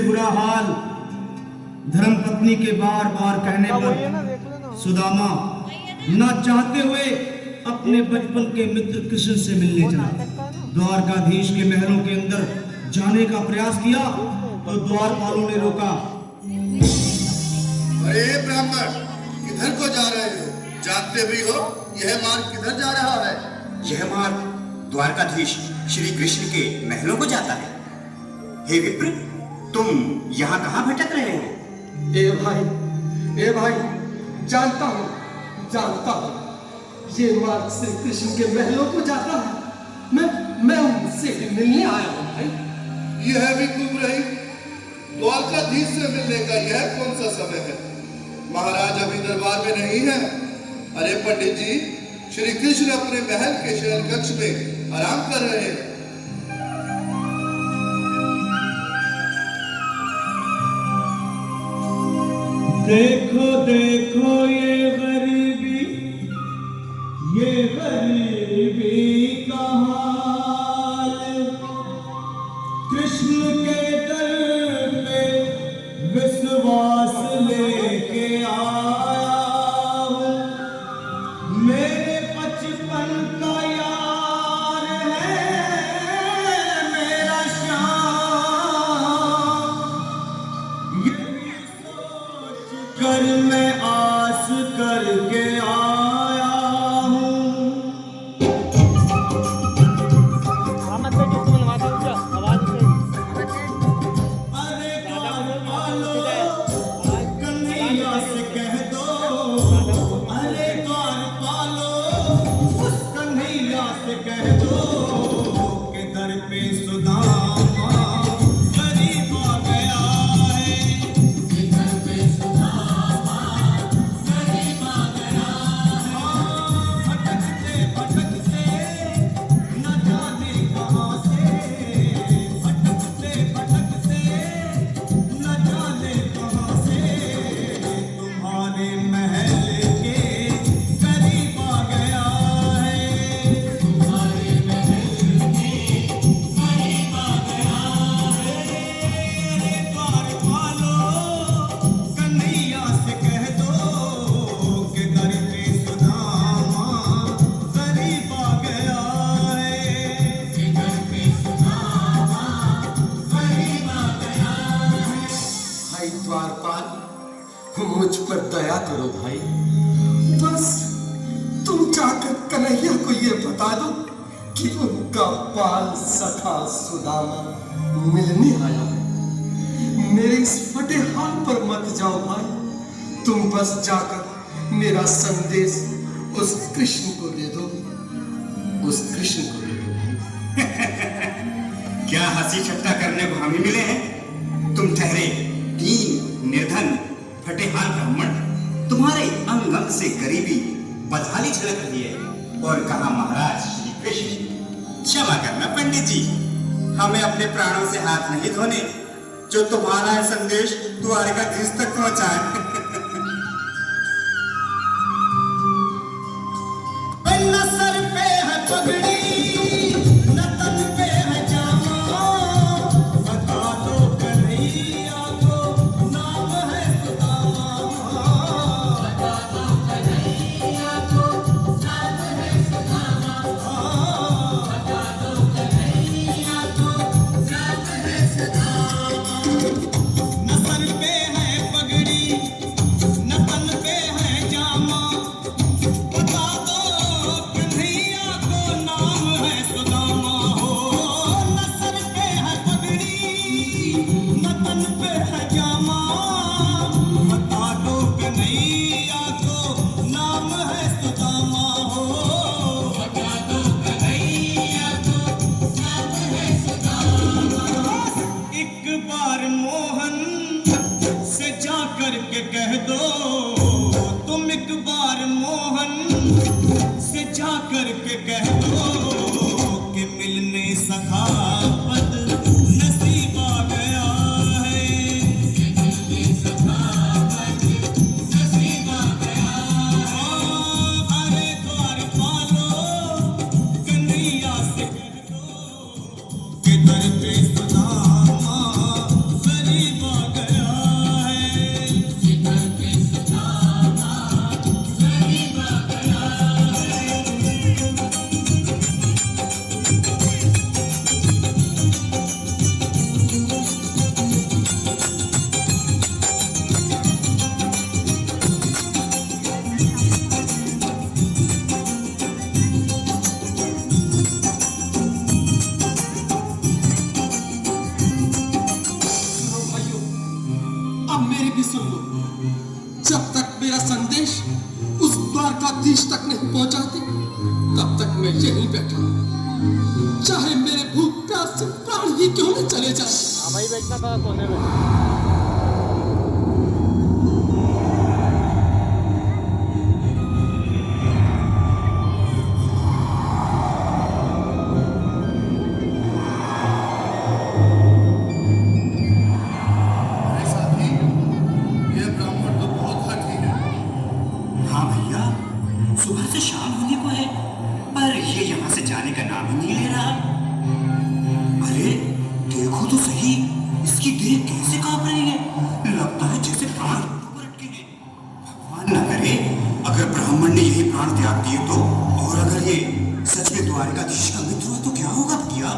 से बुरा हाल धर्मपत्नी के बार बार कहने पर सुदामा न चाहते हुए अपने बचपन के मित्र कृष्ण से मिलने चला। द्वारकाधीश के महलों के अंदर जाने का प्रयास किया तो द्वारपालों ने रोका। अरे ब्राह्मण, किधर को जा रहे हो? जानते भी हो यह मार्ग किधर जा रहा है? यह मार्ग द्वारकाधीश श्री कृष्ण के महलों को जाता है। हे विप्र, तुम यहाँ कहाँ भटक रहे हो? ए भाई, जानता हूँ, ये मार्ग श्री कृष्ण के महलों को जाता है। मैं उनसे मिलने आया हूँ भाई। यह भी खूब रही, द्वारकाधीश से मिलने का यह कौन सा समय है? महाराज अभी दरबार में नहीं है। अरे पंडित जी, श्री कृष्ण अपने महल के शयन कक्ष में आराम कर रहे हैं। देखो देखो ये गरीबी का हाल, कृष्ण के दर पे विश्वास लेके आया हूँ। मेरे बचपन का यार है मेरा श्याम, ये सोच कर मैं आस करके आया हूँ। अरे पालो कन्हैया से कह दो, अरे पालो उस कन्हैया से कह दो कि दर पे सुदामा गरीब आ गया है। कि दर पे सुदामा गरीब आ गया है। भटकते भटकते न जाने कहाँ से, भटकते भटकते न जाने कहाँ से तुम्हारे महल के करीब आ गया है। तुम्हारे महल के करीब आ गया है। द्वारपालो कन्हैया से कह दो कि दर पे सुदामा गरीब आ गया है। कि दर पे सुदामा गरीब आ गया है। भाई द्वारपाल, मुझ पर दया करो भाई। बस तुम जाकर कन्हैया को ये बता दो कि उनका बाल सखा सुदामा मिलने आया है। मेरे इस फटे हाल पर मत जाओ भाई। तुम बस जाकर मेरा संदेश उस कृष्ण को दे दो, उस कृष्ण को दे दो। क्या हंसी ठट्टा करने को हमें मिले हैं? तुम ठहरे दीन निर्धन फटे हाल ब्राह्मण, तुम्हारे अंग अंग से गरीबी बदहाली झलक रही है। और कहा महाराज श्री कृष्ण। क्षमा करना पंडित जी, हमें अपने प्राणों से हाथ नहीं धोने जो तुम्हारा संदेश द्वारकाधीश तक पहुंचाए। न सर पे है पगड़ी, न तन पे है जामा, बता दो कन्हैया को नाम है सुदामा। बता दो कन्हैया को नाम है सुदामा। बता दो कन्हैया को नाम है सुदामा। न सर पे है पगड़ी, न तन पे है जामा, बता दो कन्हैया को नाम है सुदामा। हो न सर पे है पगड़ी, न तन पे है जामा, बता दो कन्हैया को नाम है सुदामा। हो बता दो कन्हैया को नाम है सुदामा। एक बार मोहन से जा कर के कह दो, तुम एक बार मोहन से जा कर के कह दो कि मिलने सखा पद नसीब आ गया है। मिलने सखा पद नसीब आ गया है। अरे द्वारपालो कन्हैया से कह दो कि दर पे सुदामा गरीब मैं यहीं बैठा, चाहे मेरे भूख प्यास से प्राण ही क्यों न चले जाए। भाई बैठना था कोने में। अरे साथी, ये ब्राह्मण तो बहुत हठी है। हाँ भैया, सुबह से शाम होने को है, पर ये यहाँ से जाने का नाम ही नहीं ले रहा। अरे देखो तो सही, इसकी देह कैसे कांप रही है, लगता है जैसे प्राण ऊपर अटके हैं। भगवान न करे अगर ब्राह्मण ने यही प्राण त्याग दिए तो, और अगर ये सच में द्वारकाधीश का मित्र हुआ तो क्या होगा भैया?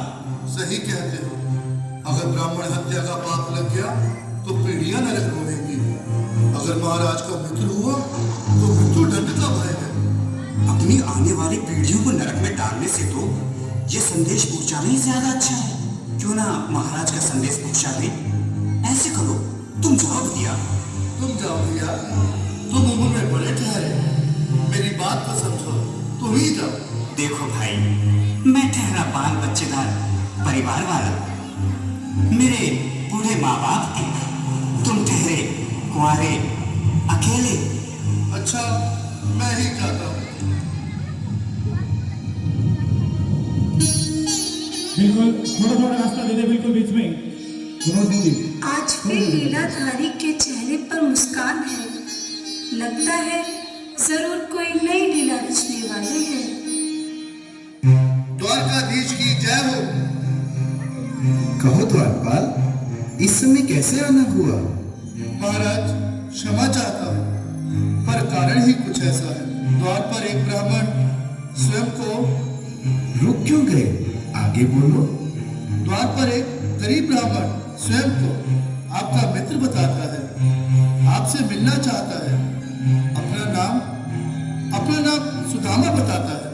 सही कहते हो, अगर ब्राह्मण हत्या का पाप लग गया तो पीढ़ियां नरक रोएंगी। अगर महाराज का मित्र हुआ तो मृत्यु दंड का भय है। अपनी आने वाली पीढ़ियों को नरक में डालने से तो ये संदेश पहुंचाना ही ज्यादा अच्छा है। क्यों ना महाराज का संदेश पहुंचा दे? ऐसे करो, तुम जाओ भैया। तुम जाओ भैया, तुम उम्र में बड़े ठहरे, मेरी बात को समझो, तुम ही जाओ। देखो भाई, मैं ठहरा बाल बच्चेदार परिवार वाला, मेरे बूढ़े माँ बाप थे, तुम ठहरे कुंवारे अकेले। अच्छा, मैं ही जाता हूँ। बिल्कुल थोड़ा थोड़ा रास्ता दे दे, बिल्कुल बीच में बहुत दूरी। आज फिर लीलाधारी के चेहरे पर मुस्कान है, लगता है जरूर कोई नई लीला रचने वाले हैं। द्वारकाधीश की जय हो। कहो द्वारपाल, इस समय कैसे आना हुआ? महाराज, क्षमा चाहता हूँ, पर कारण ही कुछ ऐसा है। द्वार पर एक ब्राह्मण स्वयं को रुक क्यों गए? आगे बोलो। द्वार पर एक गरीब ब्राह्मण स्वयं को आपका मित्र बताता है, आपसे मिलना चाहता है। अपना नाम सुदामा बताता है।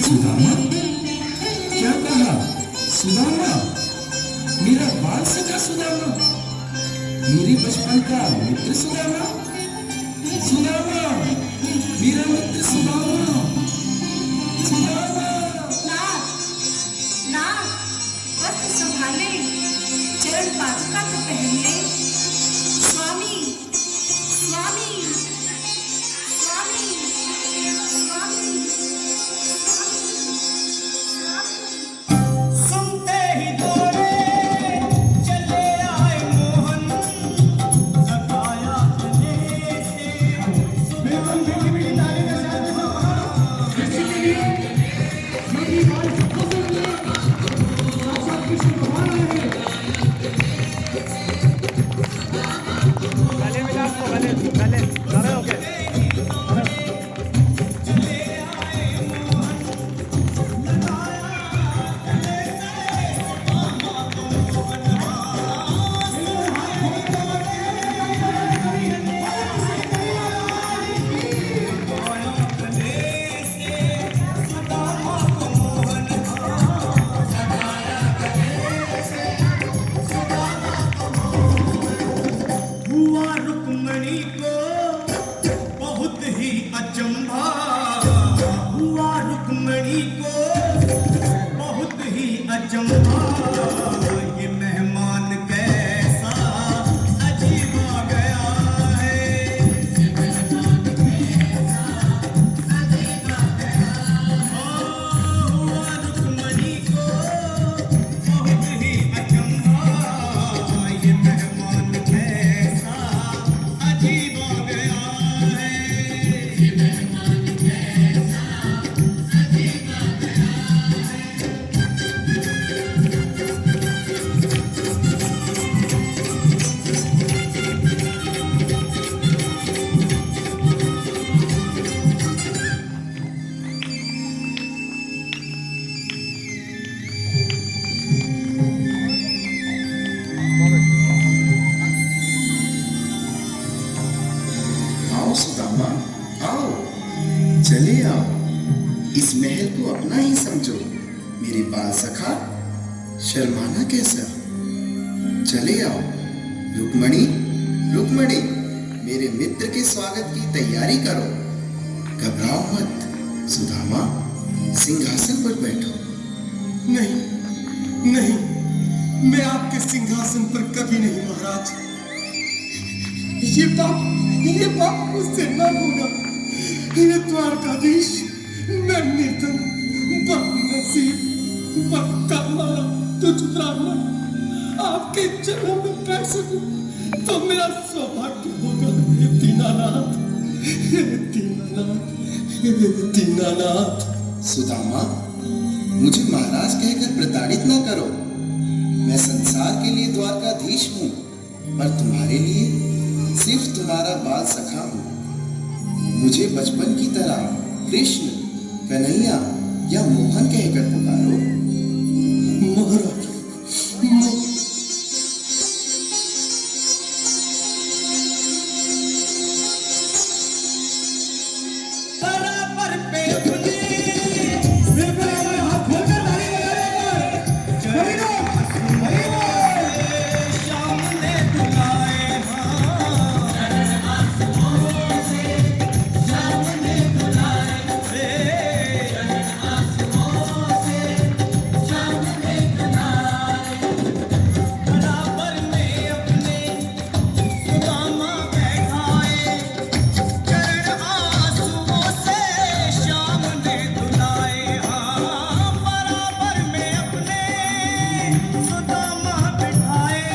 सुदामा? क्या कहा? सुदामा? मेरा बाल सखा सुदामा? मेरे बचपन का मित्र सुदामा? सुदामा, मेरा मित्र सुदामा, सुदामा। नाथ, वस्त्र संभाले, चरण पादुका तो पहन ले। स्वामी, स्वामी, स्वामी, स्वामी, सुनते ही दौड़े चले आए मोहन, सताया गले से। बिल्कुल मीठी ताली के साथ किसी के लिए मेरी बात सबको सुनिए। साक्षात कृष्ण भगवान आए हैं। गले मिला आपको, गले खड़े होके। हुआ रुक्मणी को बहुत ही अचंभा, हुआ रुक्मणी को बहुत ही अचंभा। ये मेहमान कैसा अजीब आ गया है, ये मेहमान कैसा अजीब आ गया है। हुआ रुक्मणी को बहुत ही अचंभा, ये मेहमान कैसा अजीब आ गया है, ये मेहमान कैसा अजीब आ गया है। आओ सुदामा, आओ, चले आओ। इस महल को अपना ही समझो, मेरे बाल सखा। शर्माना कैसा? चले आओ। रुक्मणी, रुक्मणी, मेरे मित्र के स्वागत की तैयारी करो। घबराओ मत सुदामा, सिंहासन पर बैठो। नहीं नहीं, मैं आपके सिंहासन पर कभी नहीं महाराज। ये पाप मुझसे न होगा। ये द्वारकाधीश, मैं निर्धन, बदनसीब, बदकर्मा, तुझ ब्राह्मण आपके चरणों में बैठ सकूं तो मेरा सौभाग्य होगा। हे दीनानाथ, हे दीनानाथ, हे दीनानाथ। सुदामा, मुझे महाराज कहकर प्रताड़ित ना करो। मैं संसार के लिए द्वारकाधीश हूँ, पर तुम्हारे लिए सिर्फ तुम्हारा बाल सखा हूँ। मुझे बचपन की तरह कृष्ण, कन्हैया या मोहन कहकर पुकारो। महाराज, बराबर पे अपने बराबर हाथ खोलकर ताली बजाएगा। चरणों सामने बुलाए बराबर में अपने सुदामा बैठाए। चरण आंसुओं से शाम ने धुलाए। बराबर में अपने सुदामा बैठाए।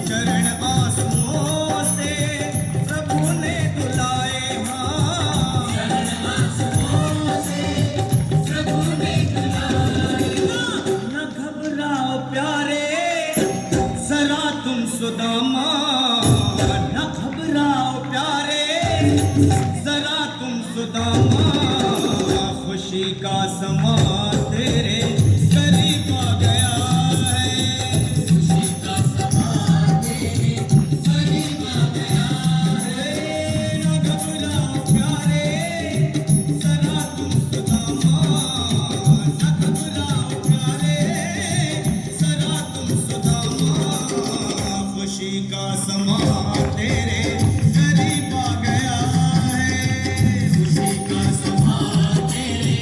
चरण आंसुओं से प्रभु ने धुलाए। चरण आंसुओं से प्रभु ने धुलाए। न घबराओ प्यारे जरा तुम सुदामा, न घबराओ प्यारे जरा तुम सुदामा। खुशी का समा तेरे करीब आ गया है। खुशी का समा तेरे करीब आ गया है। न घबराओ प्यारे जरा तुम सुदामा, न घबराओ प्यारे जरा तुम सुदामा। खुशी का समा तेरे करीब आ गया है। खुशी का समा तेरे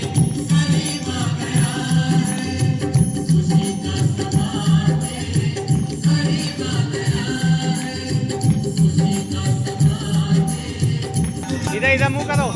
करीब आ गया है। खुशी का समा तेरे करीब आ गया है। खुशी का समा इधर इधर मुंह करो।